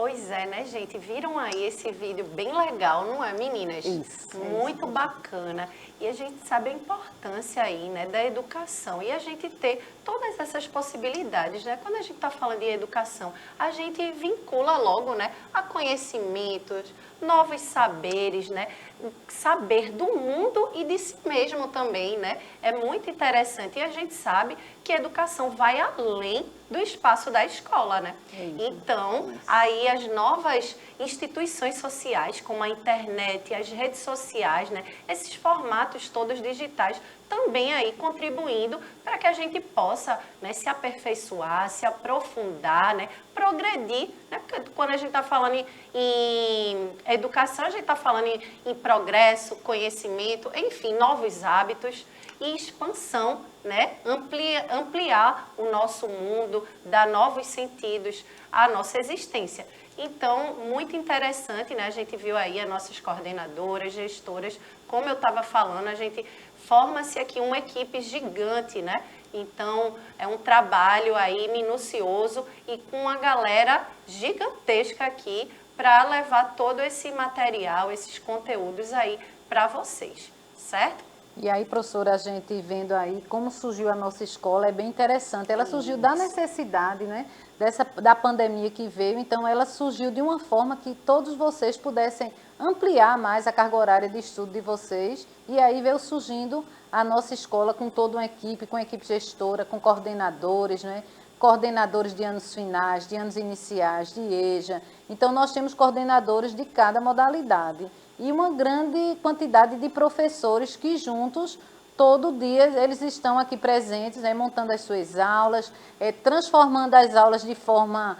Pois é, né, gente? Viram aí esse vídeo bem legal, não é, meninas? Isso. Muito bacana. E a gente sabe a importância aí, né, da educação. E a gente ter todas essas possibilidades, né? Quando a gente está falando de educação, a gente vincula logo, né, a conhecimentos, novos saberes, né? Saber do mundo e de si mesmo também, né? É muito interessante. E a gente sabe que a educação vai além do espaço da escola, né? Então, aí as novas instituições sociais, como a internet, as redes sociais, né? Esses formatos todos digitais, também aí contribuindo para que a gente possa, né, se aperfeiçoar, se aprofundar, né, progredir, né, porque quando a gente está falando em educação, a gente está falando em progresso, conhecimento, enfim, novos hábitos e expansão, né, ampliar o nosso mundo, dar novos sentidos à nossa existência. Então, muito interessante, né? A gente viu aí as nossas coordenadoras, gestoras, como eu estava falando, a gente forma-se aqui uma equipe gigante, né? Então, é um trabalho aí minucioso e com uma galera gigantesca aqui para levar todo esse material, esses conteúdos aí para vocês, certo? E aí, professora, a gente vendo aí como surgiu a nossa escola, é bem interessante. Ela surgiu da necessidade, né, da pandemia que veio, então ela surgiu de uma forma que todos vocês pudessem ampliar mais a carga horária de estudo de vocês, e aí veio surgindo a nossa escola com toda uma equipe, com equipe gestora, com coordenadores, né, coordenadores de anos finais, de anos iniciais, de EJA. Então, nós temos coordenadores de cada modalidade e uma grande quantidade de professores que juntos, todo dia, eles estão aqui presentes, né, montando as suas aulas, transformando as aulas de forma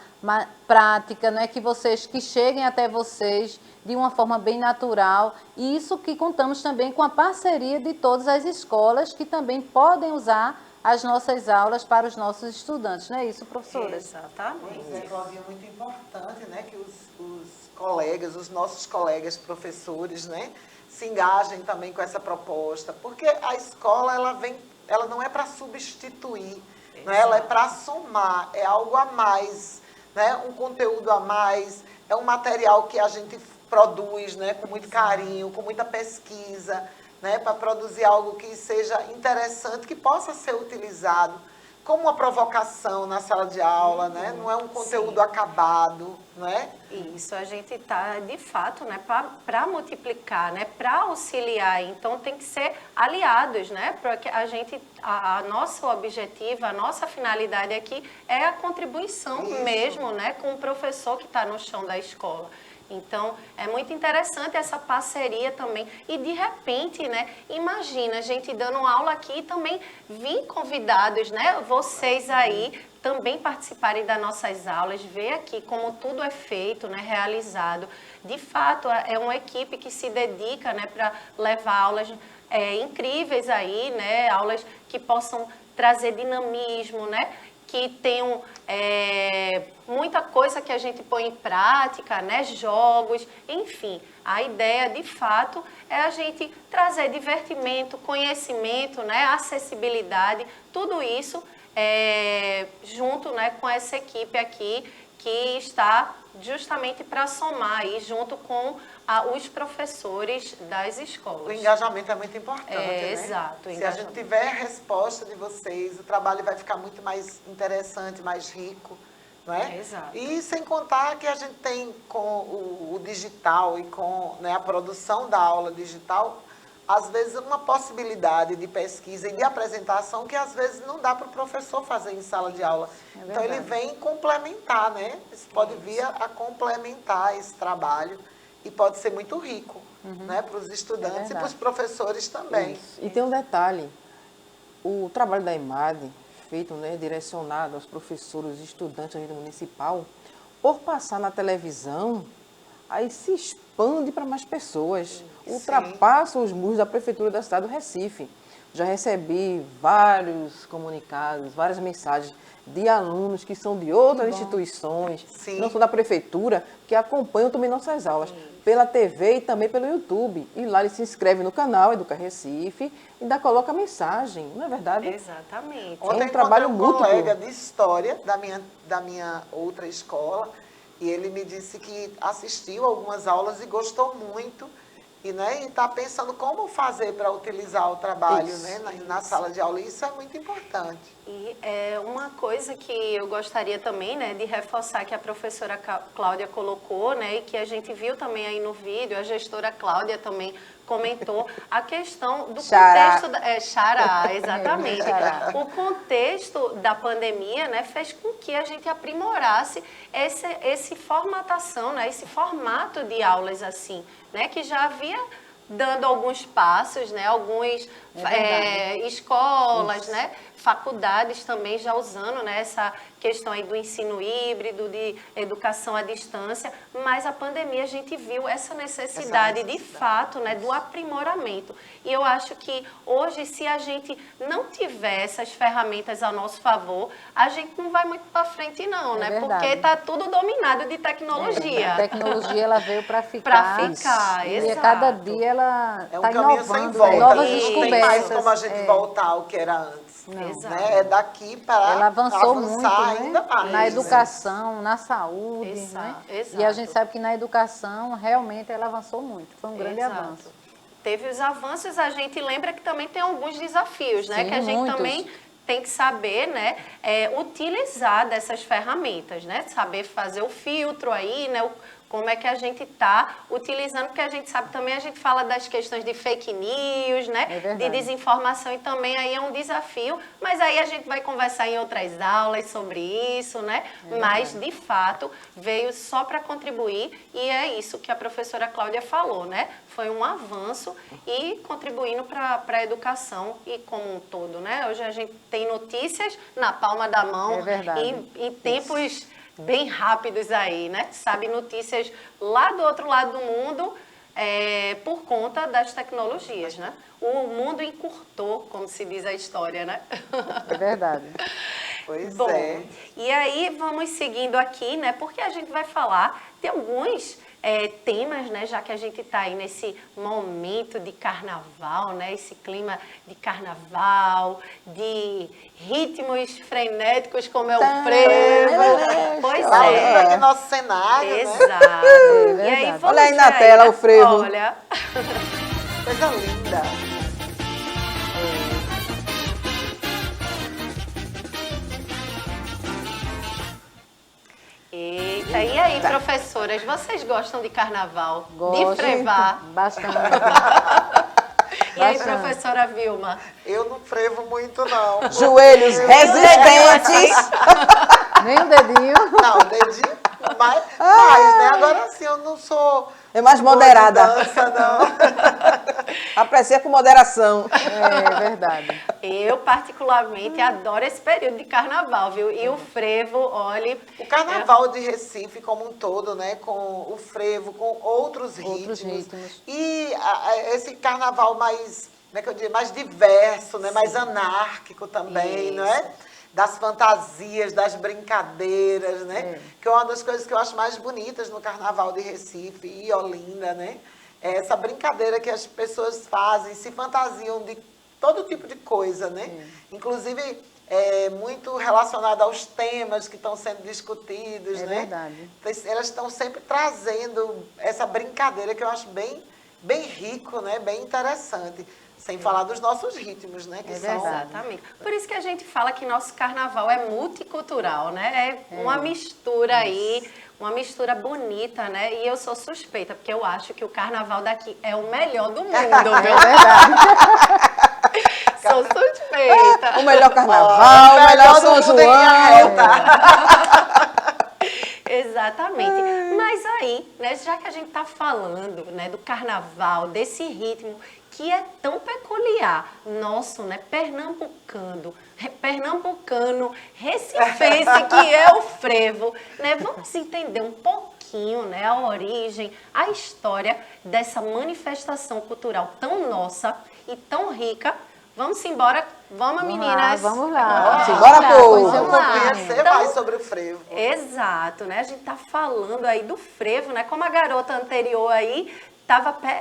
prática, né, que cheguem até vocês de uma forma bem natural. E isso que contamos também com a parceria de todas as escolas que também podem usar as nossas aulas para os nossos estudantes, não é isso, professora? Exatamente. Pois é, Claudinha, muito importante, né, que os colegas, os nossos colegas professores, né, se engajem também com essa proposta, porque a escola, ela não é para substituir, né, ela é para somar, é algo a mais, né, um conteúdo a mais, é um material que a gente produz, né, com muito carinho, com muita pesquisa, né, para produzir algo que seja interessante, que possa ser utilizado como uma provocação na sala de aula, né? Não é um conteúdo acabado, não é? Isso, a gente está, de fato, né, para multiplicar, né, para auxiliar. Então, tem que ser aliados, né? Porque a nosso objetivo, a nossa finalidade aqui é a contribuição mesmo, né, com o professor que está no chão da escola. Então, é muito interessante essa parceria também. E, de repente, né, imagina a gente dando aula aqui e também vir convidados, né, vocês aí também participarem das nossas aulas, ver aqui como tudo é feito, né, realizado. De fato, é uma equipe que se dedica, né, para levar aulas incríveis aí, né, aulas que possam trazer dinamismo, né, que tenham muita coisa que a gente põe em prática, né? Jogos, enfim. A ideia, de fato, é a gente trazer divertimento, conhecimento, né? Acessibilidade, tudo isso junto, né, com essa equipe aqui que está justamente para somar aí, junto com os professores das escolas. O engajamento é muito importante, né? Exato. Se a gente tiver a resposta de vocês, o trabalho vai ficar muito mais interessante, mais rico, não é? Exato. E sem contar que a gente tem com o digital e com, né, a produção da aula digital, às vezes uma possibilidade de pesquisa e de apresentação que às vezes não dá para o professor fazer em sala de aula. Então ele vem complementar, né? Isso pode vir a complementar esse trabalho e pode ser muito rico, né, para os estudantes e para os professores também. Isso. E tem um detalhe, o trabalho da EMAD, feito, né, direcionado aos professores e estudantes da rede municipal, por passar na televisão, aí se expande para mais pessoas, ultrapassa os muros da Prefeitura da cidade do Recife. Já recebi vários comunicados, várias mensagens de alunos que são de outras instituições, não são da Prefeitura, que acompanham também nossas aulas, pela TV e também pelo YouTube. E lá eles se inscrevem no canal Educa Recife e ainda coloca a mensagem, não é verdade? Exatamente. Ontem um trabalho um múltiplo. colega de história da minha outra escola, E ele me disse que assistiu algumas aulas e gostou muito. E está pensando como fazer para utilizar o trabalho, Isso, na sala de aula. E isso é muito importante. E uma coisa que eu gostaria também, né, de reforçar que a professora Cláudia colocou, né, e que a gente viu também aí no vídeo, a gestora Cláudia também comentou, a questão do Xará. contexto... Xará, exatamente. Xará. O contexto da pandemia, né, fez com que a gente aprimorasse esse formatação, né, esse formato de aulas assim, né, que já havia dando alguns passos, né, algumas escolas, né, faculdades também já usando, né, essa questão aí do ensino híbrido, de educação à distância, mas a pandemia a gente viu essa necessidade de fato, né, do aprimoramento. E eu acho que hoje, se a gente não tiver essas ferramentas a nosso favor, a gente não vai muito para frente não, né, verdade. porque está tudo dominado de tecnologia. A tecnologia ela veio para ficar. Para ficar, E a exato. cada dia ela É um está caminho sem inovando, volta. novas Não tem descobertas. mais como a gente voltar ao que era antes. Exato. É daqui para Ela avançou avançar muito, né? ainda mais. Na né? educação, na saúde, Exato, né? exato. E a gente sabe que na educação realmente ela avançou muito. Foi um grande Exato. avanço. Teve os avanços, a gente lembra que também tem alguns desafios, né? Sim, Que a gente muitos. também tem que saber, né? Utilizar dessas ferramentas, né? Saber fazer o filtro aí, né? Como é que a gente está utilizando, porque a gente sabe também, a gente fala das questões de fake news, né? É verdade. De desinformação, e também aí é um desafio, mas aí a gente vai conversar em outras aulas sobre isso, né? Mas, de fato, veio só para contribuir, e é isso que a professora Cláudia falou, né? Foi um avanço e contribuindo para a educação e como um todo, né? Hoje a gente tem notícias na palma da mão, É verdade. em tempos bem rápidos aí, né? Sabe, notícias lá do outro lado do mundo por conta das tecnologias, né? O mundo encurtou, como se diz a história, né? É verdade. Pois Bom, é. e aí vamos seguindo aqui, né? Porque a gente vai falar de alguns temas, né? Já que a gente está aí nesse momento de carnaval, né? Esse clima de carnaval, de ritmos frenéticos como é o frevo. Pois Tá lindo é. aqui nosso cenário, né? Exato. E aí, verdade. vamos Olha aí na ver tela né? o frevo. Olha. Coisa linda. Eita, e aí, professoras, vocês gostam de carnaval? Gosto. De frevar? Bastante. E aí, Bastante. professora Vilma? Eu não frevo muito, não. Joelhos resistentes. Nem o dedinho. Não, dedinho, mas, né? Agora sim, eu não sou... É mais boa de moderada. dança, não. Aprecia com moderação. É verdade. Eu, particularmente, adoro esse período de carnaval, viu? E o frevo, olha... O carnaval de Recife como um todo, né? Com o frevo, com outros ritmos. ritmos. E esse carnaval mais, como é que eu digo, mais diverso, né? Mais anárquico também, Isso. não é? Das fantasias, das brincadeiras, né? É. Que é uma das coisas que eu acho mais bonitas no carnaval de Recife e Olinda, né? É essa brincadeira que as pessoas fazem, se fantasiam de todo tipo de coisa, né? Inclusive, muito relacionado aos temas que estão sendo discutidos, É né? verdade. Elas estão sempre trazendo essa brincadeira que eu acho bem, bem rico, né? Bem interessante. Sem falar dos nossos ritmos, né? Que são... Exatamente. Por isso que a gente fala que nosso carnaval é multicultural, né? É uma mistura aí, uma mistura bonita, né? E eu sou suspeita, porque eu acho que o carnaval daqui é o melhor do mundo, É viu? verdade. Sou suspeita. O melhor carnaval, o melhor São do mundo em João. reta. Exatamente. Mas aí, né, já que a gente está falando, né, do carnaval, desse ritmo que é tão peculiar, nosso, né, pernambucano, recifense, que é o frevo, né? Vamos entender um pouquinho, né, a origem, a história dessa manifestação cultural tão nossa e tão rica. Vamos embora, vamos meninas. Vamos lá. Simbora, povo. Conhecer um Vamos lá. pouquinho. Conhecer Então, mais sobre o frevo. Exato, né? A gente tá falando aí do frevo, né? Como a garota anterior aí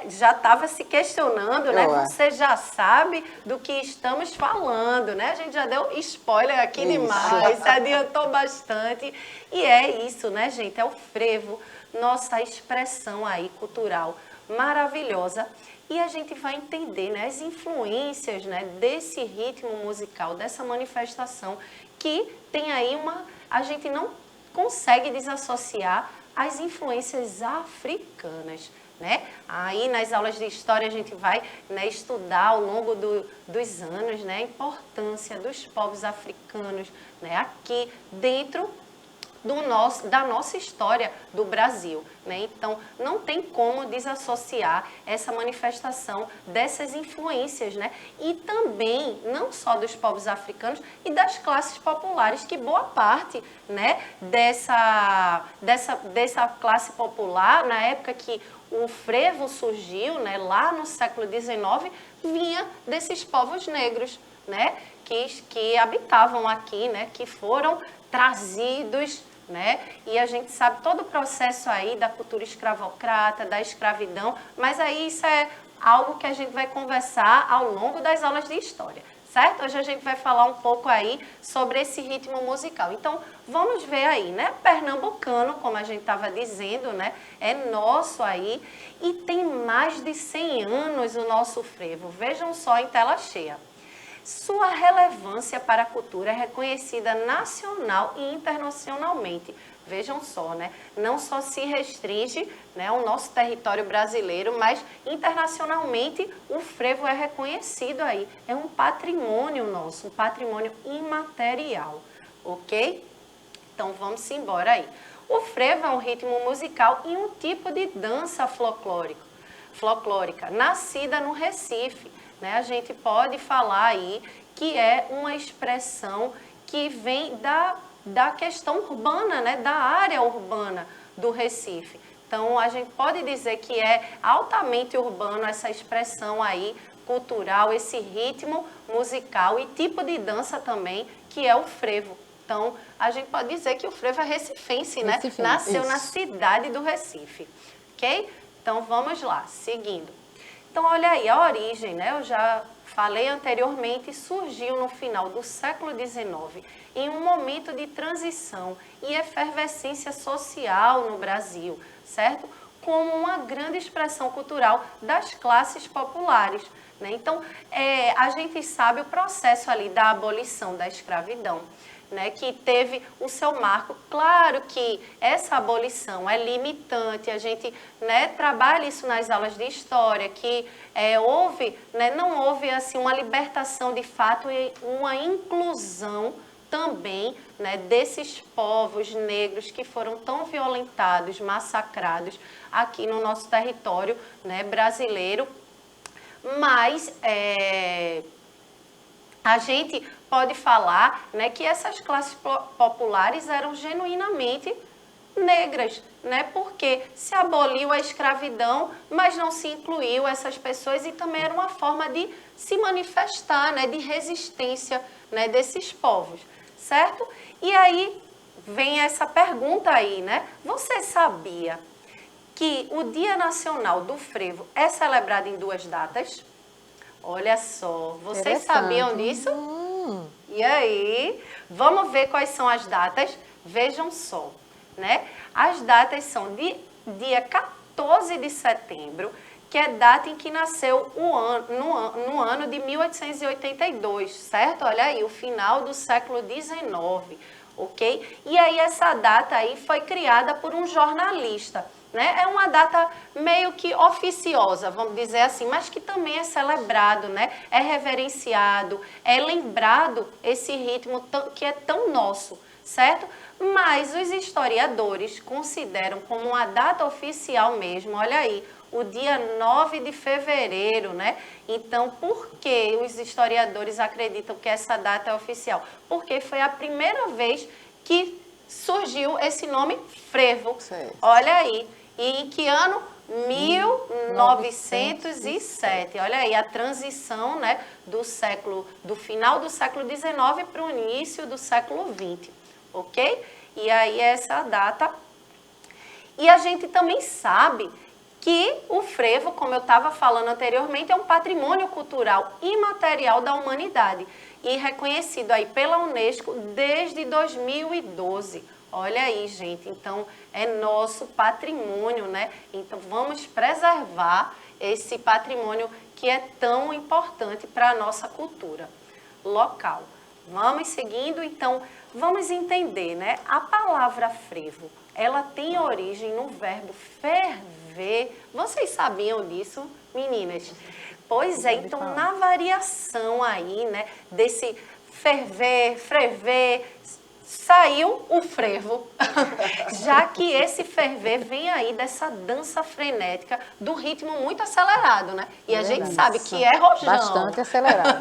já estava se questionando, né? Eu acho. Você já sabe do que estamos falando, né? A gente já deu spoiler aqui Isso. demais, se adiantou bastante. E é isso, né, gente? É o frevo, nossa expressão aí cultural maravilhosa. E a gente vai entender, né, as influências, né, desse ritmo musical, dessa manifestação, que tem aí a gente não consegue desassociar as influências africanas, né? Aí nas aulas de história a gente vai, né, estudar ao longo dos anos, né, a importância dos povos africanos, né, aqui dentro da nossa história do Brasil, né? Então, não tem como desassociar essa manifestação dessas influências, né? E também, não só dos povos africanos e das classes populares, que boa parte, né, dessa classe popular, na época que o frevo surgiu, né, lá no século XIX, vinha desses povos negros, né, que habitavam aqui, né, que foram trazidos, né? E a gente sabe todo o processo aí da cultura escravocrata, da escravidão, mas aí isso é algo que a gente vai conversar ao longo das aulas de história, certo? Hoje a gente vai falar um pouco aí sobre esse ritmo musical. Então, vamos ver aí, né? Pernambucano, como a gente estava dizendo, né? É nosso aí e tem mais de 100 anos o nosso frevo. Vejam só em tela cheia. Sua relevância para a cultura é reconhecida nacional e internacionalmente. Vejam só, né? Não só se restringe, né, ao nosso território brasileiro, mas internacionalmente o frevo é reconhecido aí. É um patrimônio nosso, um patrimônio imaterial, ok? Então vamos embora aí. O frevo é um ritmo musical e um tipo de dança folclórica, nascida no Recife. Né? A gente pode falar aí que é uma expressão que vem da questão urbana, né? Da área urbana do Recife. Então, a gente pode dizer que é altamente urbano essa expressão aí cultural, esse ritmo musical e tipo de dança também, que é o frevo. Então, a gente pode dizer que o frevo é recifense, né? Nasceu na cidade do Recife, ok? Então, vamos lá, seguindo. Então, olha aí, a origem, né? Eu já falei anteriormente, surgiu no final do século XIX, em um momento de transição e efervescência social no Brasil, certo? Como uma grande expressão cultural das classes populares, né? Então, a gente sabe o processo ali da abolição da escravidão, né, que teve o seu marco. Claro que essa abolição é limitante, a gente, né, trabalha isso nas aulas de história, que não houve assim, uma libertação de fato e uma inclusão também, né, desses povos negros que foram tão violentados, massacrados aqui no nosso território, né, brasileiro. Mas a gente pode falar, né, que essas classes populares eram genuinamente negras, né, porque se aboliu a escravidão, mas não se incluiu essas pessoas e também era uma forma de se manifestar, né, de resistência, né, desses povos, certo? E aí vem essa pergunta aí, né, você sabia que o Dia Nacional do Frevo é celebrado em 2 datas? Olha só, vocês sabiam disso? E aí, vamos ver quais são as datas? Vejam só, né? As datas são de dia 14 de setembro, que é data em que nasceu no ano de 1882, certo? Olha aí, o final do século XIX, ok? E aí essa data aí foi criada por um jornalista, né? É uma data meio que oficiosa, vamos dizer assim, mas que também é celebrado, né? É reverenciado, é lembrado esse ritmo que é tão nosso, certo? Mas os historiadores consideram como uma data oficial mesmo, olha aí, o dia 9 de fevereiro, né? Então, por que os historiadores acreditam que essa data é oficial? Porque foi a primeira vez que surgiu esse nome frevo. Certo. Olha aí. E em que ano? 1907. Olha aí, a transição, né, do final do século XIX para o início do século XX, ok? E aí essa data. E a gente também sabe que o frevo, como eu estava falando anteriormente, é um patrimônio cultural imaterial da humanidade e reconhecido aí pela Unesco desde 2012. Olha aí, gente, então é nosso patrimônio, né? Então vamos preservar esse patrimônio que é tão importante para a nossa cultura local. Vamos seguindo, então vamos entender, né? A palavra frevo, ela tem origem no verbo ferver. Vocês sabiam disso, meninas? Pois é, então na variação aí, né, desse ferver, frever, saiu o frevo, já que esse ferver vem aí dessa dança frenética do ritmo muito acelerado, né? E a gente sabe que é rojão. Bastante acelerado.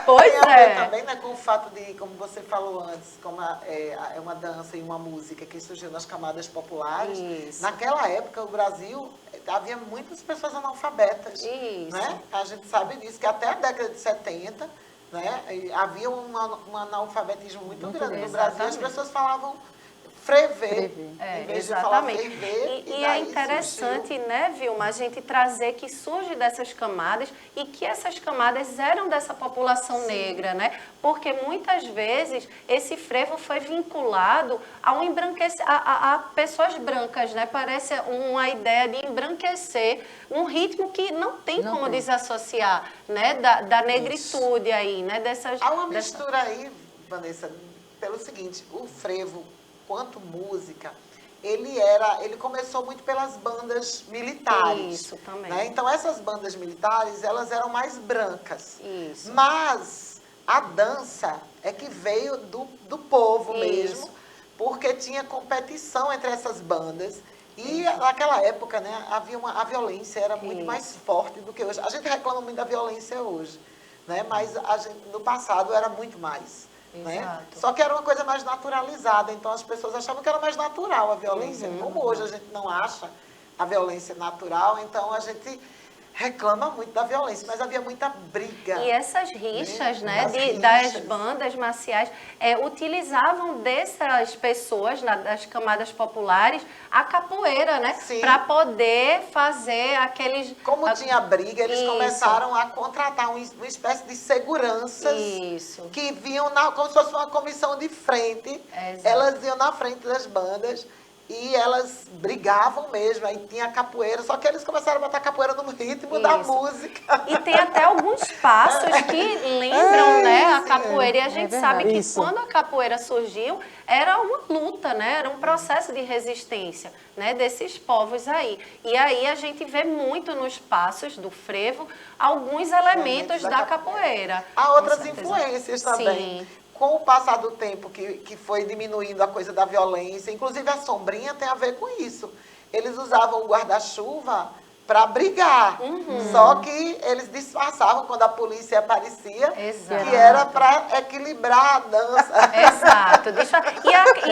Pois Tem a ver é. também, né, com o fato de, como você falou antes, como é uma dança e uma música que surgiu nas camadas populares. Isso. Naquela época, o Brasil havia muitas pessoas analfabetas. Isso. Né? A gente sabe disso, que até a década de 70, né, havia um analfabetismo muito grande no Brasil. As Exatamente. pessoas falavam frever, Frever. em vez de falar Exatamente. ferver. E é interessante, né, Vilma, a gente trazer que surge dessas camadas e que essas camadas eram dessa população negra, né? Porque muitas vezes esse frevo foi vinculado a a pessoas brancas, né? Parece uma ideia de embranquecer um ritmo que não tem como desassociar, né? Da negritude aí, né? Há uma mistura aí, Vanessa, pelo seguinte, o frevo, quanto música, ele começou muito pelas bandas militares. Isso, também. Né? Então, essas bandas militares, elas eram mais brancas. Isso. Mas a dança é que veio do povo mesmo, porque tinha competição entre essas bandas. E naquela época, né, a violência era muito mais forte do que hoje. A gente reclama muito da violência hoje, né? Mas no passado era muito mais. Né? Só que era uma coisa mais naturalizada, então as pessoas achavam que era mais natural a violência. Como hoje a gente não acha a violência natural, então a gente reclama muito da violência, mas havia muita briga. E essas rixas, né, As das rixas. bandas marciais, utilizavam dessas pessoas, das camadas populares, a capoeira, né, Sim. para poder fazer aqueles... Como tinha briga, eles Isso. começaram a contratar uma espécie de seguranças Isso. que vinham como se fosse uma comissão de frente. Exato. Elas iam na frente das bandas e elas brigavam mesmo. Aí tinha capoeira, só que eles começaram a botar capoeira no ritmo da Isso. música. E tem até alguns passos que lembram, né, a sim. capoeira. E a gente sabe que Isso. quando a capoeira surgiu, era uma luta, né? Era um processo de resistência, né, desses povos aí. E aí a gente vê muito nos passos do frevo alguns elementos da capoeira. Há Com outras certeza. influências também. Sim. Com o passar do tempo que foi diminuindo a coisa da violência, inclusive a sombrinha tem a ver com isso. Eles usavam o guarda-chuva para brigar, só que eles disfarçavam quando a polícia aparecia, Exato. que era para equilibrar a dança. Exato.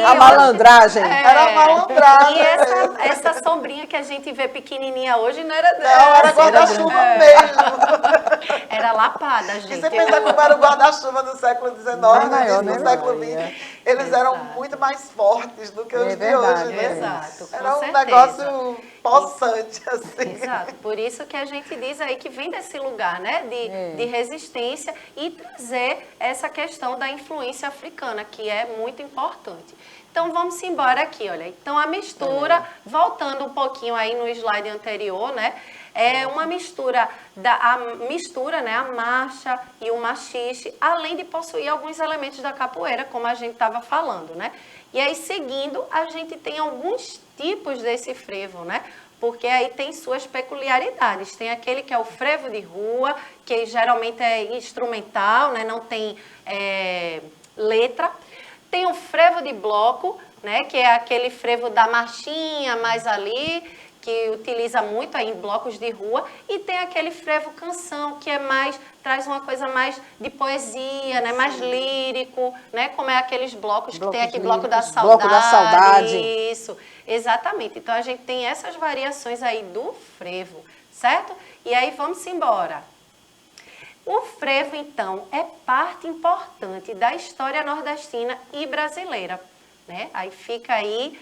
A malandragem. Era malandragem. E essa sombrinha que a gente vê pequenininha hoje não era... Não, era guarda-chuva mesmo. Era lapada, E gente. você pensa como era o guarda-chuva no século XIX, Bem no maior, início do né, século Maria? XX, eles eram muito mais fortes do que os de verdade, hoje, né? Exato, com Era um certeza. negócio possante, assim. Exato, por isso que a gente diz aí que vem desse lugar, né, de resistência e trazer essa questão da influência africana, que é muito importante. Então vamos embora aqui, olha. Então a mistura, voltando um pouquinho aí no slide anterior, né, é uma mistura, né, a marcha e o machixe, além de possuir alguns elementos da capoeira, como a gente estava falando, né. E aí, seguindo, a gente tem alguns tipos desse frevo, né? Porque aí tem suas peculiaridades. Tem aquele que é o frevo de rua, que geralmente é instrumental, né? Não tem letra. Tem o frevo de bloco, né? Que é aquele frevo da marchinha mais ali, que utiliza muito aí em blocos de rua, e tem aquele frevo canção, que é mais, traz uma coisa mais de poesia, né, mais lírico, né, como é aqueles blocos que tem aqui, bloco da saudade. Bloco da saudade. Isso, exatamente. Então a gente tem essas variações aí do frevo, certo? E aí vamos embora. O frevo, então, é parte importante da história nordestina e brasileira, né? Aí fica aí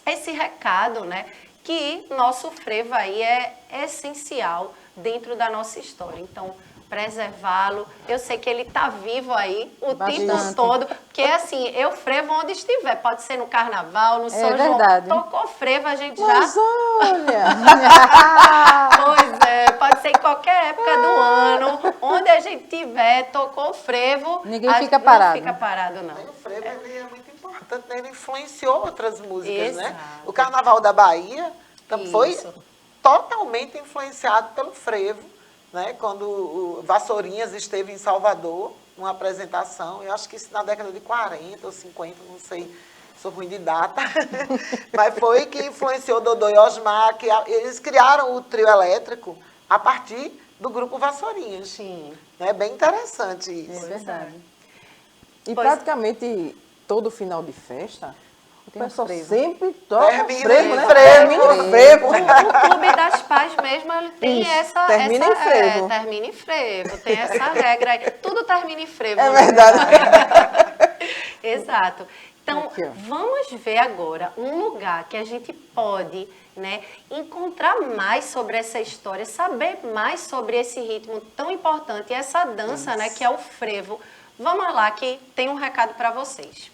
esse recado, né, que nosso frevo aí é essencial dentro da nossa história. Então, preservá-lo. Eu sei que ele está vivo aí o tempo todo, porque assim, eu frevo onde estiver, pode ser no carnaval, no São João. Verdade. Tocou frevo, a gente Mas já... olha! Pois é, pode ser em qualquer época do ano, onde a gente tiver, tocou frevo. Ninguém fica parado. Não fica parado, não. O frevo ele é muito importante, né? Ele influenciou outras músicas, né? Exato. O Carnaval da Bahia foi Isso. totalmente influenciado pelo frevo, né? Quando o Vassourinhas esteve em Salvador, numa apresentação, eu acho que isso na década de 40 ou 50, não sei, sou ruim de data, mas foi que influenciou Dodô e Osmar, que eles criaram o trio elétrico a partir do grupo Vassourinhas. Sim. É bem interessante isso. É verdade. E Pois- praticamente todo final de festa, o Tem um pessoal frevo. sempre toca Termina frevo, em né? frevo. Termina em frevo. O Clube das Pais mesmo, ele tem Isso, essa... termina em frevo. Termina em frevo, tem essa regra aí. Tudo termina em frevo. É né? verdade. Exato. Então, Aqui, ó. vamos ver agora um lugar que a gente pode, né, encontrar mais sobre essa história, saber mais sobre esse ritmo tão importante, e essa dança, né, que é o frevo. Vamos lá que tem um recado para vocês.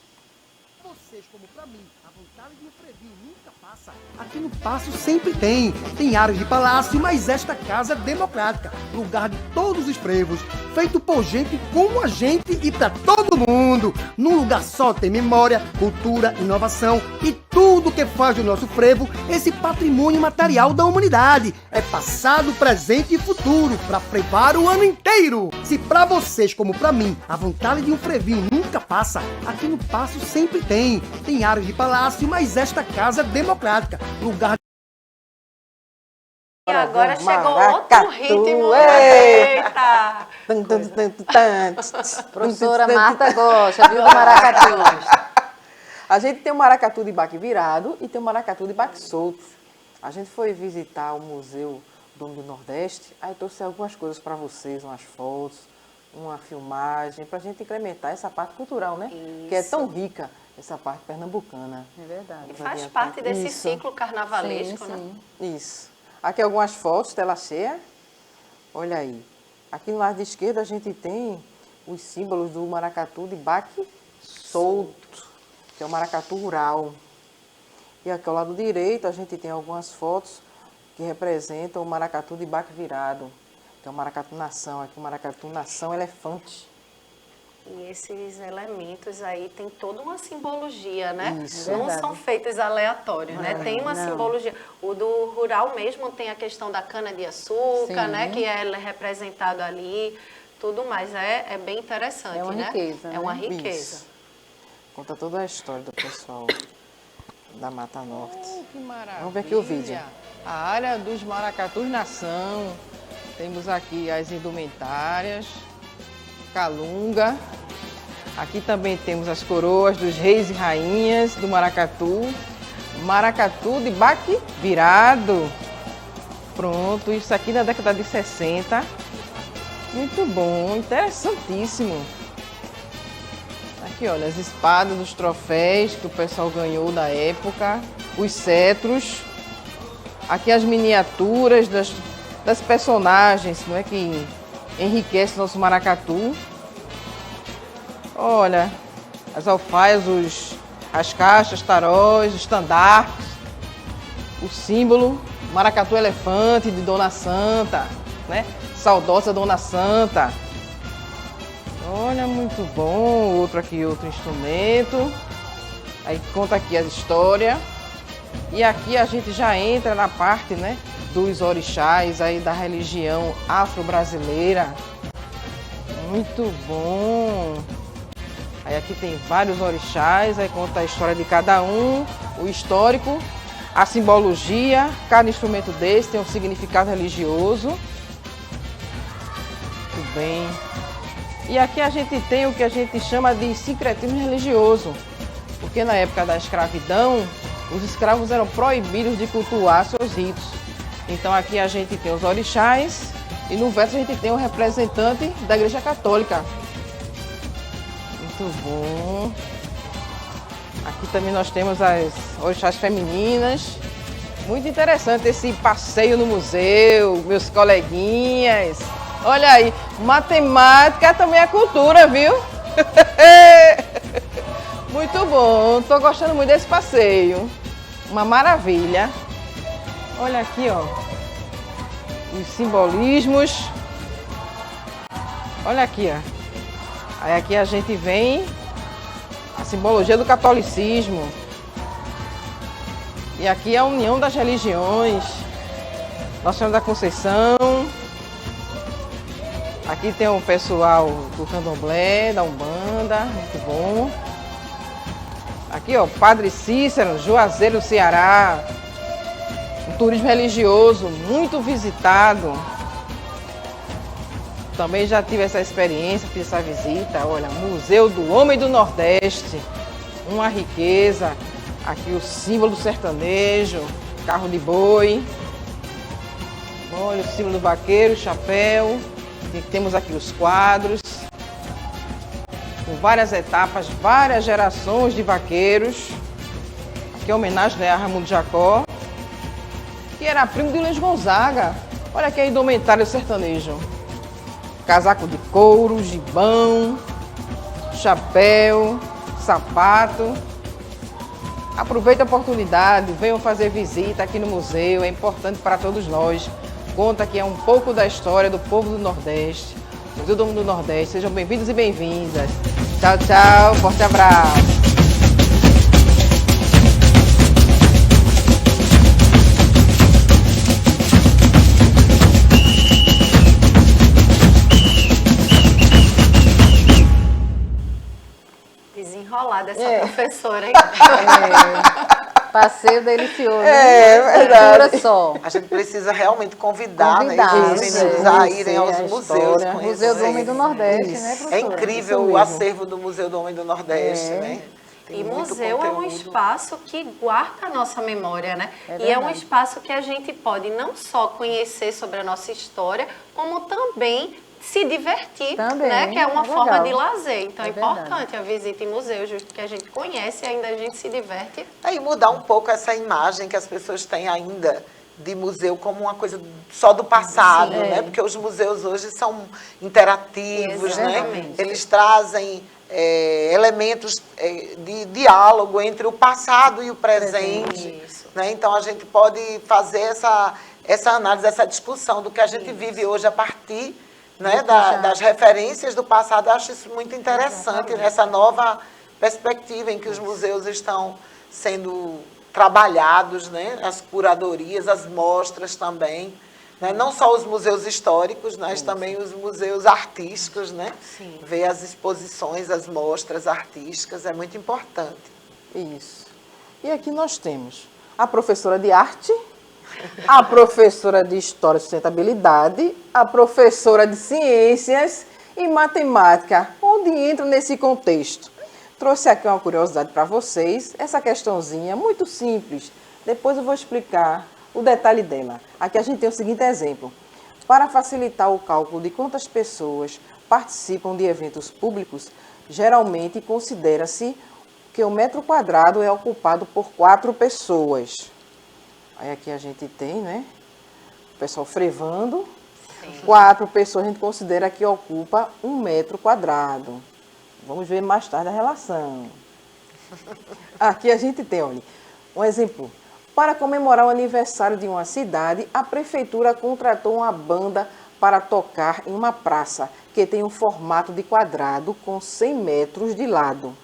Vocês, como pra mim, a vontade de um frevinho nunca passa. Aqui no Paço sempre tem. Tem áreas de palácio, mas esta casa é democrática. Lugar de todos os frevos. Feito por gente como a gente e pra todo mundo. Num lugar só tem memória, cultura, inovação e tudo que faz do nosso frevo esse patrimônio material da humanidade. É passado, presente e futuro pra frevar o ano inteiro. Se pra vocês, como pra mim, a vontade de um frevinho nunca passa, aqui no Paço sempre tem. Tem áreas de palácio, mas esta casa é democrática. Lugar E agora chegou Maracatu, outro ritmo. ei! Eita! Tum, tum, tum, tum. Professora Marta gosta, viu, do maracatu. A gente tem o maracatu de baque virado e tem o maracatu de baque solto. A gente foi visitar o Museu do Homem do Nordeste, aí trouxe algumas coisas para vocês, umas fotos, uma filmagem, para a gente incrementar essa parte cultural, né? Que é tão rica, essa parte pernambucana. É verdade. E faz parte desse Isso. ciclo carnavalesco, Sim, né? sim. Isso. Aqui algumas fotos, tela cheia. Olha aí. Aqui no lado esquerdo a gente tem os símbolos do maracatu de baque solto, que é o maracatu rural. E aqui ao lado direito a gente tem algumas fotos que representam o maracatu de baque virado, que é o maracatu nação. Aqui o maracatu nação elefante. E esses elementos aí tem toda uma simbologia, né? Isso. Não Verdade. são feitos aleatórios, né? Tem uma simbologia. O do rural mesmo tem a questão da cana-de-açúcar, Sim. né? Que é representado ali, tudo mais. É bem interessante, É uma né? riqueza, É uma né? riqueza. Isso. Conta toda a história do pessoal da Mata Norte. Que maravilha. Vamos ver aqui o vídeo. A área dos maracatus nação. Temos aqui as indumentárias, calunga. Aqui também temos as coroas dos reis e rainhas do maracatu. Maracatu de baque virado. Pronto, isso aqui na década de 60. Muito bom, interessantíssimo. Aqui, olha, as espadas dos troféus que o pessoal ganhou da época, os cetros. Aqui as miniaturas das personagens, não é, que enriquece nosso maracatu. Olha, as alfaias, as caixas, taróis, os estandartes, o símbolo, maracatu elefante de Dona Santa, né? Saudosa Dona Santa. Olha, muito bom. Outro aqui, outro instrumento. Aí conta aqui a história. E aqui a gente já entra na parte, né, dos orixás aí da religião afro-brasileira. Muito bom. Aí aqui tem vários orixás, aí conta a história de cada um, o histórico, a simbologia. Cada instrumento desse tem um significado religioso. Muito bem. E aqui a gente tem o que a gente chama de sincretismo religioso, porque na época da escravidão, os escravos eram proibidos de cultuar seus ritos. Então aqui a gente tem os orixás e no verso a gente tem o representante da Igreja Católica. Muito bom. Aqui também nós temos as orixás femininas, Muito interessante esse passeio no museu, meus coleguinhas. Olha aí, matemática também é cultura, viu? Muito bom, estou gostando muito desse passeio. Uma maravilha. Olha aqui, ó, os simbolismos. Olha aqui, ó. Aí aqui a gente vem a simbologia do catolicismo. E aqui é a união das religiões. Nossa Senhora da Conceição. Aqui tem o pessoal do Candomblé, da Umbanda, muito bom. Aqui, ó, Padre Cícero, Juazeiro, Ceará. Um turismo religioso muito visitado. Também já tive essa experiência, fiz essa visita. Olha, Museu do Homem do Nordeste. Uma riqueza. Aqui o símbolo do sertanejo, carro de boi. Olha o símbolo do vaqueiro, chapéu. E temos aqui os quadros. Com várias etapas, várias gerações de vaqueiros. Aqui é homenagem, né, a Raimundo Jacó, que era primo de Luiz Gonzaga. Olha aqui a indumentária do sertanejo. Casaco de couro, gibão, chapéu, sapato. Aproveite a oportunidade, venham fazer visita aqui no museu, é importante para todos nós. Conta aqui um pouco da história do povo do Nordeste, Museu do Homem do Nordeste. Sejam bem-vindos e bem-vindas. Tchau, tchau, forte abraço. Desenrolada essa professora, hein? Passeio delicioso. É verdade. Cultura só. A gente precisa realmente convidar, né, os Isso, meninos a irem conhecer aos a museus. história. Conhecer. Museu do Homem do Nordeste, né, É professora? incrível Isso o mesmo. acervo do Museu do Homem do Nordeste, né? Tem E muito museu é um conteúdo. espaço que guarda a nossa memória, né? É E é um verdade. espaço que a gente pode não só conhecer sobre a nossa história, como também se divertir, Também, né? Que é uma é forma legal. de lazer. Então é, É verdade. importante a visita em museus, justo que a gente conhece e ainda a gente se diverte. E mudar um pouco essa imagem que as pessoas têm ainda de museu como uma coisa só do passado, Sim. né? Porque os museus hoje são interativos, né? Exatamente. Eles trazem elementos de diálogo entre o passado e o presente. Isso. Né? Então a gente pode fazer essa análise, essa discussão do que a gente vive hoje a partir, né, das referências do passado. Eu acho isso muito interessante, essa nova perspectiva em que os museus estão sendo trabalhados, né, as curadorias, as mostras também, né, não só os museus históricos, mas também os museus artísticos, né, Sim. ver as exposições, as mostras artísticas, é muito importante. Isso. E aqui nós temos a professora de arte, a professora de História e Sustentabilidade, a professora de Ciências e Matemática, onde entra nesse contexto. Trouxe aqui uma curiosidade para vocês, essa questãozinha muito simples. Depois eu vou explicar o detalhe dela. Aqui a gente tem o seguinte exemplo. Para facilitar o cálculo de quantas pessoas participam de eventos públicos, geralmente considera-se que o metro quadrado é ocupado por 4 pessoas. Aí aqui a gente tem, né, o pessoal frevando. 4 pessoas a gente considera que ocupa 1 metro quadrado. Vamos ver mais tarde a relação. Aqui a gente tem, olha, um exemplo. Para comemorar o aniversário de uma cidade, a prefeitura contratou uma banda para tocar em uma praça que tem um formato de quadrado com 100 metros de lado.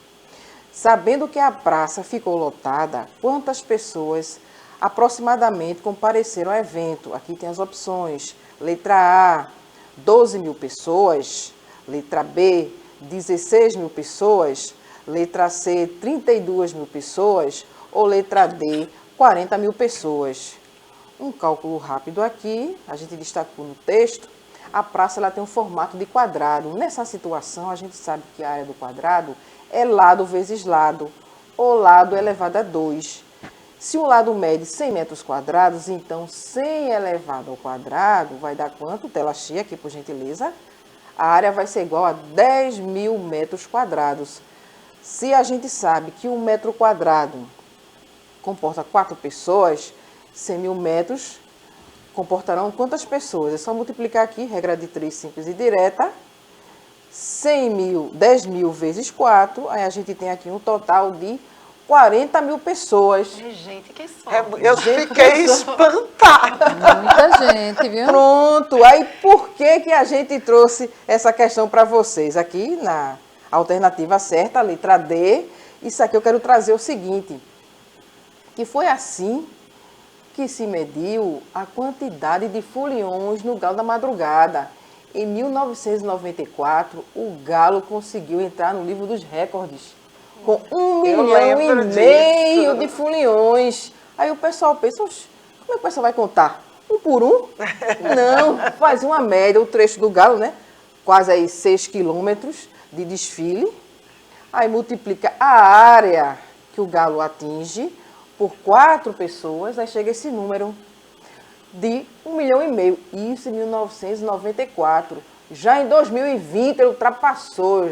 Sabendo que a praça ficou lotada, quantas pessoas aproximadamente compareceram ao evento? Aqui tem as opções. Letra A, 12 mil pessoas. Letra B, 16 mil pessoas. Letra C, 32 mil pessoas. Ou letra D, 40 mil pessoas. Um cálculo rápido aqui, a gente destacou no texto. A praça ela tem um formato de quadrado. Nessa situação, a gente sabe que a área do quadrado é lado vezes lado, ou lado elevado a 2. Se o lado mede 100 metros quadrados, então 100 elevado ao quadrado vai dar quanto? Tela cheia aqui, por gentileza. A área vai ser igual a 10 mil metros quadrados. Se a gente sabe que 1 metro quadrado comporta 4 pessoas, 100 mil metros comportarão quantas pessoas? É só multiplicar aqui, regra de 3 simples e direta. 100 mil, 10 mil vezes 4, aí a gente tem aqui um total de 40 mil pessoas. Gente, que sorte. Eu fiquei espantada. Muita gente, viu? Pronto, aí por que a gente trouxe essa questão para vocês? Aqui na alternativa certa, a letra D, isso aqui eu quero trazer o seguinte, que foi assim que se mediu a quantidade de foliões no Galo da Madrugada. Em 1994, o Galo conseguiu entrar no livro dos recordes com 1,5 milhão de foliões. Aí o pessoal pensa, como é que o pessoal vai contar? Um por um? Não, faz uma média, o trecho do Galo, né? Quase aí 6 quilômetros de desfile. Aí multiplica a área que o Galo atinge por 4 pessoas, aí chega esse número de 1,5 milhão. Isso em 1994. Já em 2020 ele ultrapassou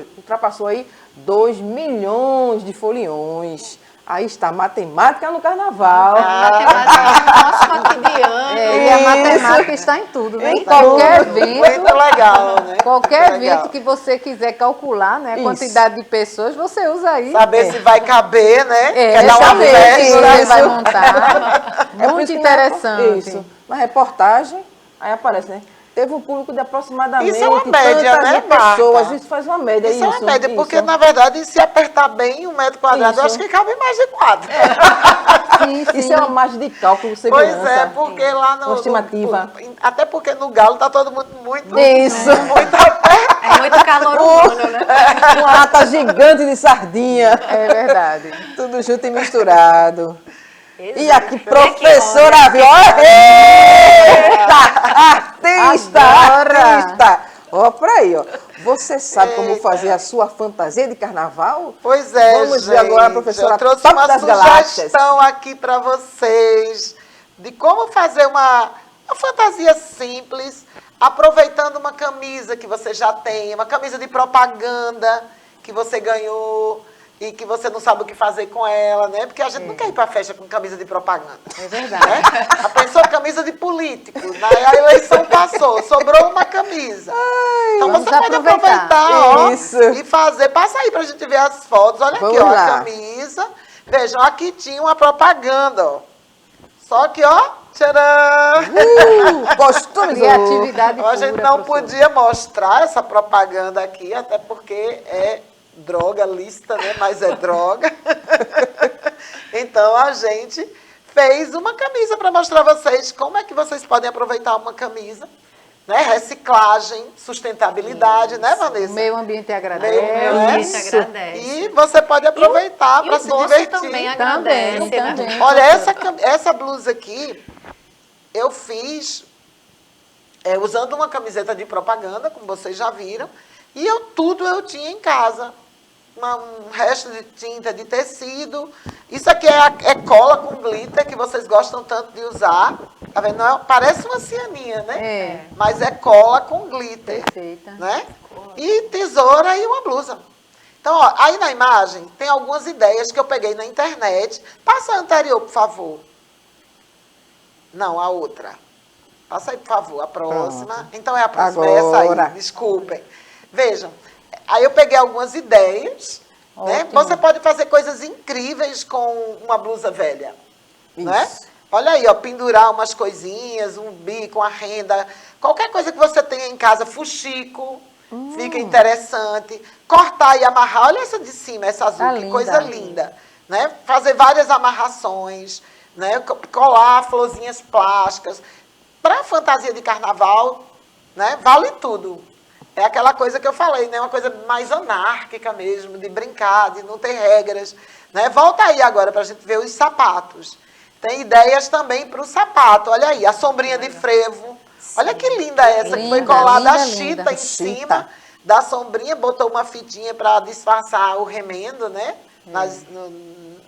aí 2 milhões de foliões. Aí está a matemática no carnaval. Matemática é nosso cotidiano. E a matemática está em tudo, né? Em Qualquer tudo. evento, Muito legal, né? qualquer Muito legal. evento que você quiser calcular, né? A Isso. quantidade de pessoas, você usa aí. Saber se vai caber, né? É, dar uma saber se festa. você vai montar. É por Muito isso que interessante. Isso. Na reportagem, aí aparece, né? Teve um público de aproximadamente Isso é uma média, tantas né, de pessoas. Marta? Isso faz uma média. Isso é uma média, isso. porque na verdade, se apertar bem 1 metro quadrado, eu Isso. acho que cabe mais de 4. Sim, sim. Isso é uma margem de cálculo, segurança. Pois é, porque lá no. Uma estimativa. Até porque no Galo tá todo mundo muito. Isso. Muito aperto. É muito calor humano, né? Uma lata gigante de sardinha. É verdade. Tudo junto e misturado. E Exato. aqui, É que professora viu? Artista! Adora. Artista! Ó, por aí, ó. Você sabe como fazer a sua fantasia de carnaval? Pois é, Vamos ver gente, agora a professora eu trouxe Top uma das Galáxias. sugestão aqui para vocês de como fazer uma fantasia simples, aproveitando uma camisa que você já tem, uma camisa de propaganda que você ganhou e que você não sabe o que fazer com ela, né? Porque a gente não quer ir para festa com camisa de propaganda. É verdade. Né? A pessoa camisa de político, a eleição passou, sobrou uma camisa. Então vamos você pode aproveitar. aproveitar, ó, Isso. e fazer. Passa aí pra gente ver as fotos. Olha aqui, Vamos ó, lá. a camisa. Vejam, aqui tinha uma propaganda, ó. Só que, ó, tcharam! Customizou. Criatividade Ó, a gente pura, não professora. podia mostrar essa propaganda aqui, até porque é droga lícita, né? Mas é droga. Então a gente fez uma camisa para mostrar a vocês como é que vocês podem aproveitar uma camisa, né? Reciclagem, sustentabilidade, né, Vanessa? O meio ambiente agradece. Meio ambiente Isso. agradece. E você pode aproveitar E para o se bolso divertir. também agradece, Também, né? também. Olha, essa blusa aqui, eu fiz usando uma camiseta de propaganda, como vocês já viram, e tudo eu tinha em casa. Um resto de tinta, de tecido. Isso aqui é cola com glitter, que vocês gostam tanto de usar. Tá vendo? Parece uma cianinha, né? É. Mas é cola com glitter. Perfeita. Né? E tesoura e uma blusa. Então, ó, aí na imagem tem algumas ideias que eu peguei na internet. Passa a anterior, por favor. Não, a outra. Passa aí, por favor, a próxima. Pronto. Então é a próxima, é essa Agora. aí, desculpem. Vejam, aí eu peguei algumas ideias. Né? Ótimo. Você pode fazer coisas incríveis com uma blusa velha. Né? Isso. Olha aí, ó, pendurar umas coisinhas, um bico, uma renda, qualquer coisa que você tenha em casa, fuxico, fica interessante. Cortar e amarrar, olha essa de cima, essa azul, Tá que linda. coisa linda. Né? Fazer várias amarrações, né? Colar florzinhas plásticas. Para fantasia de carnaval, né? Vale tudo. É aquela coisa que eu falei, né? Uma coisa mais anárquica mesmo, de brincar, de não ter regras. Né? Volta aí agora para a gente ver os sapatos. Tem ideias também para o sapato. Olha aí, a sombrinha de frevo. Olha que linda essa, que foi Linda, colada a linda, chita linda. em Chita. cima da sombrinha, botou uma fitinha para disfarçar o remendo, né?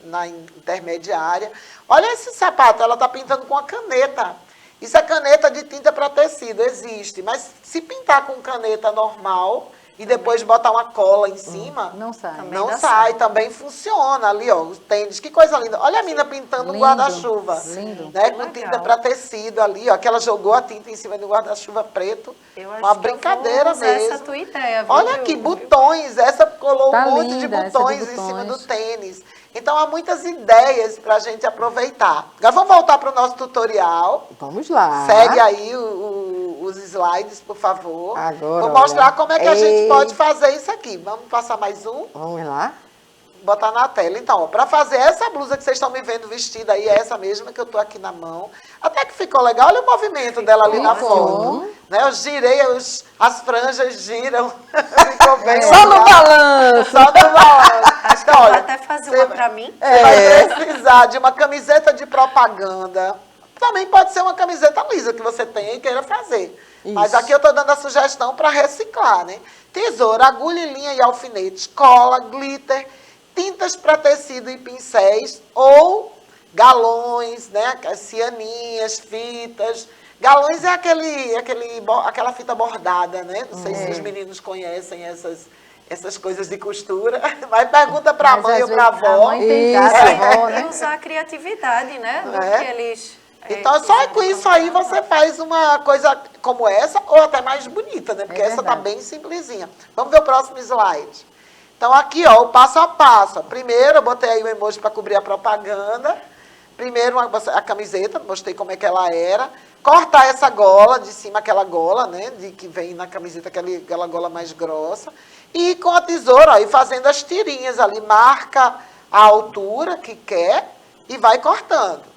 Na intermediária. Olha esse sapato, ela está pintando com a caneta. Isso é caneta de tinta para tecido, existe. Mas se pintar com caneta normal, e depois botar uma cola em cima, Não sai. Também não dá sai, certo. também funciona ali, ó, os tênis, que coisa linda. Olha a mina pintando um Lindo, guarda-chuva, lindo. né, Que com legal. tinta para tecido ali, ó, que ela jogou a tinta em cima do guarda-chuva preto, Eu acho uma que eu brincadeira vou usar mesmo. essa tua ideia, viu, Olha Ju? aqui, botões, essa colou Tá um monte de linda essa de botões em cima botões. do tênis. Então, há muitas ideias para a gente aproveitar. Agora, vamos voltar para o nosso tutorial. Vamos lá. Segue aí os slides, por favor. Agora, vou mostrar olha. como é que a gente Ei. pode fazer isso aqui. Vamos passar mais um? Vamos lá. Botar na tela. Então, para fazer essa blusa que vocês estão me vendo vestida aí, é essa mesma que eu tô aqui na mão. Até que ficou legal. Olha o movimento dela ali na Ficou. foto. Né? Eu girei, as franjas giram. Ficou bem Só no legal. balanço. Só no balanço. Acho que Então, eu vou olha, até fazer você uma vai- pra mim. Você vai precisar de uma camiseta de propaganda. Também pode ser uma camiseta lisa que você tenha e queira fazer. Mas Isso. aqui eu estou dando a sugestão para reciclar, né? Tesoura, agulha, linha e alfinetes, cola, glitter, tintas para tecido e pincéis ou galões, né? As cianinhas, fitas. Galões é aquela fita bordada, né? Não sei se os meninos conhecem essas coisas de costura. Mas pergunta para a Mas, mãe às ou para a vezes, a avó. mãe tem Isso. casa, a avó, E né? usar a criatividade, né? Do É. que eles... Então, só quiserem com isso aí colocar. você faz uma coisa como essa, ou até mais bonita, né? Porque É essa tá verdade. bem simplesinha. Vamos ver o próximo slide. Então, aqui, ó, o passo a passo. Primeiro, eu botei aí o emoji para cobrir a propaganda. Primeiro, a camiseta, mostrei como é que ela era. Cortar essa gola, de cima aquela gola, né? Que vem na camiseta, aquela gola mais grossa. E com a tesoura, ó, e fazendo as tirinhas ali. Marca a altura que quer e vai cortando.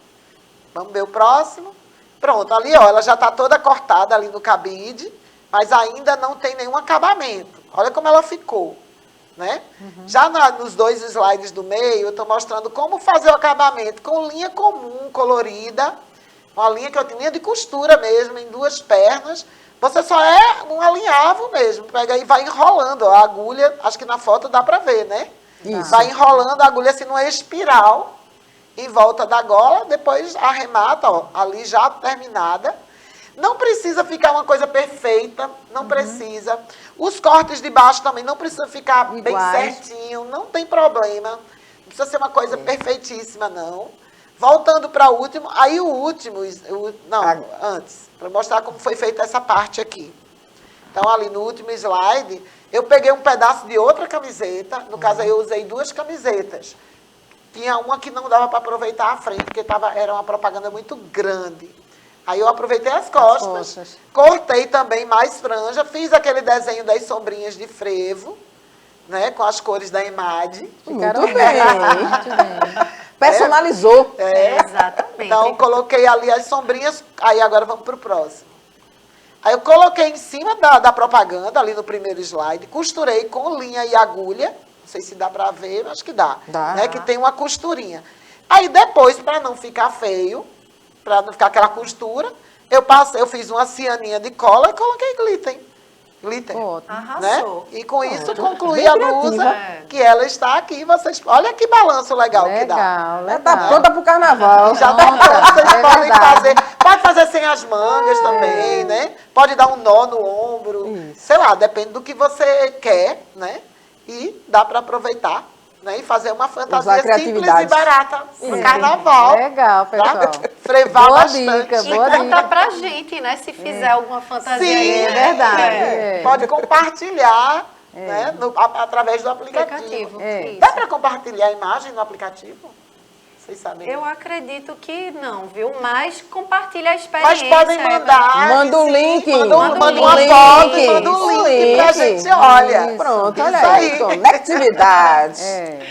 Vamos ver o próximo. Pronto, ali, ó, ela já está toda cortada ali no cabide, mas ainda não tem nenhum acabamento. Olha como ela ficou, né? Já nos dois slides do meio, eu estou mostrando como fazer o acabamento com linha comum, colorida, uma linha que eu tinha de costura mesmo, em duas pernas. Você só é um alinhavo mesmo, pega aí e vai enrolando ó, a agulha, acho que na foto dá para ver, né? Isso. Vai enrolando a agulha assim numa espiral, em volta da gola, depois arremata, ó, ali já terminada. Não precisa ficar uma coisa perfeita, não precisa. Os cortes de baixo também não precisa ficar bem Iguais. certinho, não tem problema. Não precisa ser uma coisa perfeitíssima, não. Voltando para o último, aí o último, antes, para mostrar como foi feita essa parte aqui. Então, ali no último slide, eu peguei um pedaço de outra camiseta, no caso aí eu usei duas camisetas. Tinha uma que não dava para aproveitar a frente, porque era uma propaganda muito grande. Aí eu aproveitei as costas, cortei também mais franja, fiz aquele desenho das sombrinhas de frevo, né, com as cores da EMAD. Ficaram Muito bem, bem. muito bem. Personalizou. Exatamente. Então, coloquei ali as sombrinhas, aí agora vamos para o próximo. Aí eu coloquei em cima da propaganda, ali no primeiro slide, costurei com linha e agulha, não sei se dá para ver, acho que dá. Dá. Né, que tem uma costurinha. Aí depois, para não ficar feio, para não ficar aquela costura, eu fiz uma cianinha de cola e coloquei glitter. Ótimo. Né? Arrasou. E com isso concluí Bem a blusa, criativa. que ela está aqui. Vocês, olha que balanço legal, que dá. Legal, Já legal. tá pronta pro carnaval. Já tá Pronta, pronto, vocês é podem verdade. fazer. Pode fazer sem as mangas também, né? Pode dar um nó no ombro. Isso. Sei lá, depende do que você quer, né? E dá para aproveitar, né? E fazer uma fantasia Usar a simples e criatividade. barata no carnaval. Legal, pessoal. Tá? Frevar Boa bastante. dica, E boa conta dica. pra gente, né? Se fizer alguma fantasia Sim, aí, é né? verdade. É. É. Pode compartilhar, né? através do aplicativo. Aplicativo. É. Isso. Dá para compartilhar a imagem no aplicativo? Vocês sabem? Eu acredito que não, viu? Mas compartilha a Mas experiência. podem mandar. Manda o sim, link. Manda Manda uma o link. foto, manda um Isso, link pra link. gente, olha. Pronto, Isso olha aí. Conectividade. É.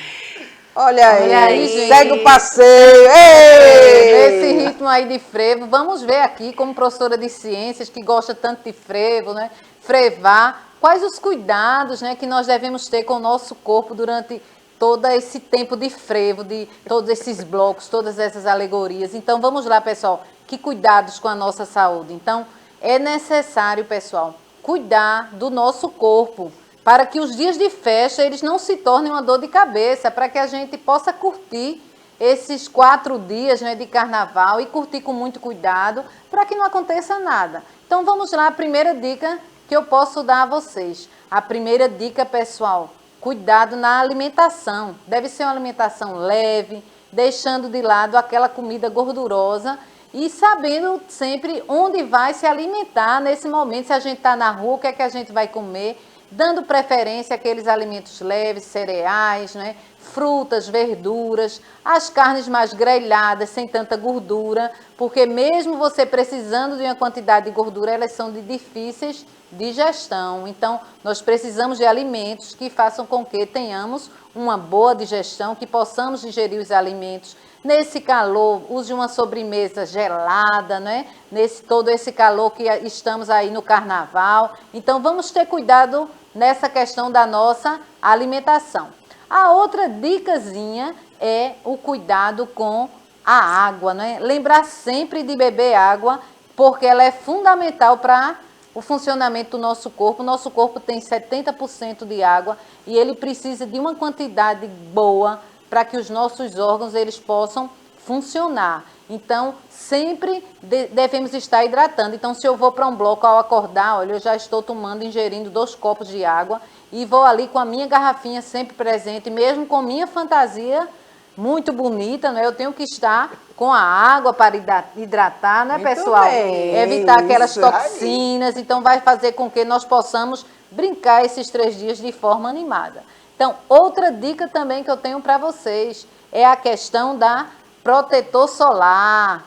Olha aí. Olha aí, gente. Segue o passeio. Ei! Nesse ritmo aí de frevo, vamos ver aqui, como professora de ciências, que gosta tanto de frevo, né? Frevar, quais os cuidados, né, que nós devemos ter com o nosso corpo durante todo esse tempo de frevo, de todos esses blocos, todas essas alegorias. Então, vamos lá, pessoal, que cuidados com a nossa saúde. Então, é necessário, pessoal, cuidar do nosso corpo, para que os dias de festa, eles não se tornem uma dor de cabeça, para que a gente possa curtir esses 4 dias, né, de carnaval e curtir com muito cuidado para que não aconteça nada. Então vamos lá, a primeira dica que eu posso dar a vocês. A primeira dica, pessoal, cuidado na alimentação. Deve ser uma alimentação leve, deixando de lado aquela comida gordurosa e sabendo sempre onde vai se alimentar nesse momento. Se a gente está na rua, o que é que a gente vai comer? Dando preferência àqueles alimentos leves, cereais, né? Frutas, verduras, as carnes mais grelhadas, sem tanta gordura, porque mesmo você precisando de uma quantidade de gordura, elas são de difíceis digestão. Então, nós precisamos de alimentos que façam com que tenhamos uma boa digestão, que possamos digerir os alimentos. Nesse calor, use uma sobremesa gelada, né? Nesse todo esse calor que estamos aí no carnaval. Então, vamos ter cuidado nessa questão da nossa alimentação. A outra dicasinha é o cuidado com a água, né? Lembrar sempre de beber água, porque ela é fundamental para o funcionamento do nosso corpo. O nosso corpo tem 70% de água e ele precisa de uma quantidade boa para que os nossos órgãos eles possam funcionar. Então, sempre devemos estar hidratando. Então, se eu vou para um bloco ao acordar, olha, eu já estou ingerindo 2 copos de água e vou ali com a minha garrafinha sempre presente, mesmo com minha fantasia muito bonita, né? Eu tenho que estar com a água para hidratar, né, Muito pessoal? bem, Evitar aquelas isso toxinas. Então, vai fazer com que nós possamos brincar esses 3 dias de forma animada. Então, outra dica também que eu tenho para vocês é a questão da protetor solar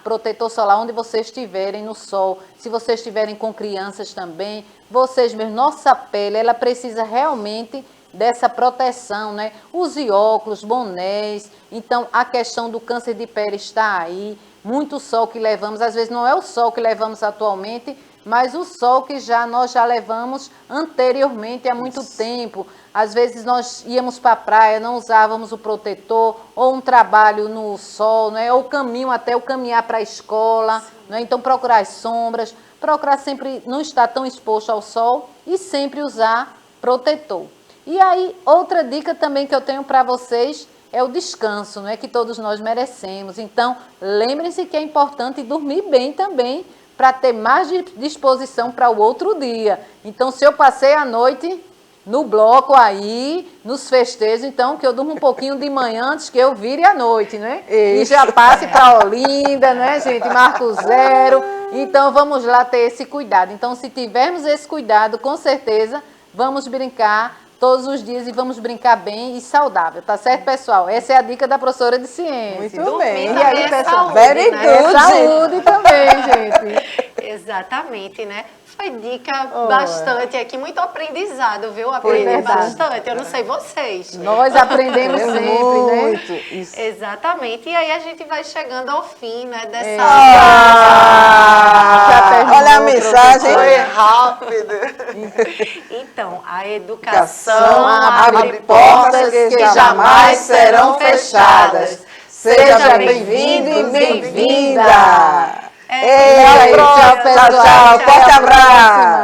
onde vocês estiverem no sol, se vocês estiverem com crianças também, vocês mesmos, nossa pele, ela precisa realmente dessa proteção, né? Use óculos, bonés, então a questão do câncer de pele está aí, muito sol que levamos, às vezes não é o sol que levamos atualmente, mas o sol que nós já levamos anteriormente há muito tempo. Às vezes nós íamos para a praia, não usávamos o protetor, ou um trabalho no sol, né? Ou até o caminhar para a escola, né? Então procurar as sombras, procurar sempre não estar tão exposto ao sol e sempre usar protetor. E aí, outra dica também que eu tenho para vocês é o descanso, né? Que todos nós merecemos. Então, lembrem-se que é importante dormir bem também, para ter mais disposição para o outro dia. Então, se eu passei a noite no bloco aí, nos festejos, então que eu durmo um pouquinho de manhã antes que eu vire à noite, né? E já passe para Olinda, né, gente? Marco Zero. Então, vamos lá ter esse cuidado. Então, se tivermos esse cuidado, com certeza, vamos brincar todos os dias e vamos brincar bem e saudável, tá certo, pessoal? Essa é a dica da professora de ciência. Muito bem. Dormir E aí, também é pessoal? saúde, Very né? good. Saúde também, gente. Exatamente, né? Foi dica bastante aqui, muito aprendizado, viu? Foi Aprendi verdade. bastante, eu não sei vocês. Nós aprendemos sempre, né? Muito. Isso. Exatamente, e aí a gente vai chegando ao fim, né, dessa... Já terminou, Olha a mensagem. Foi rápido. Então, a Educação educação abre portas que jamais serão fechadas. Seja bem-vindo e bem-vinda. É isso aí, tchau, pessoal. Tchau, tchau. Forte Até a abraço.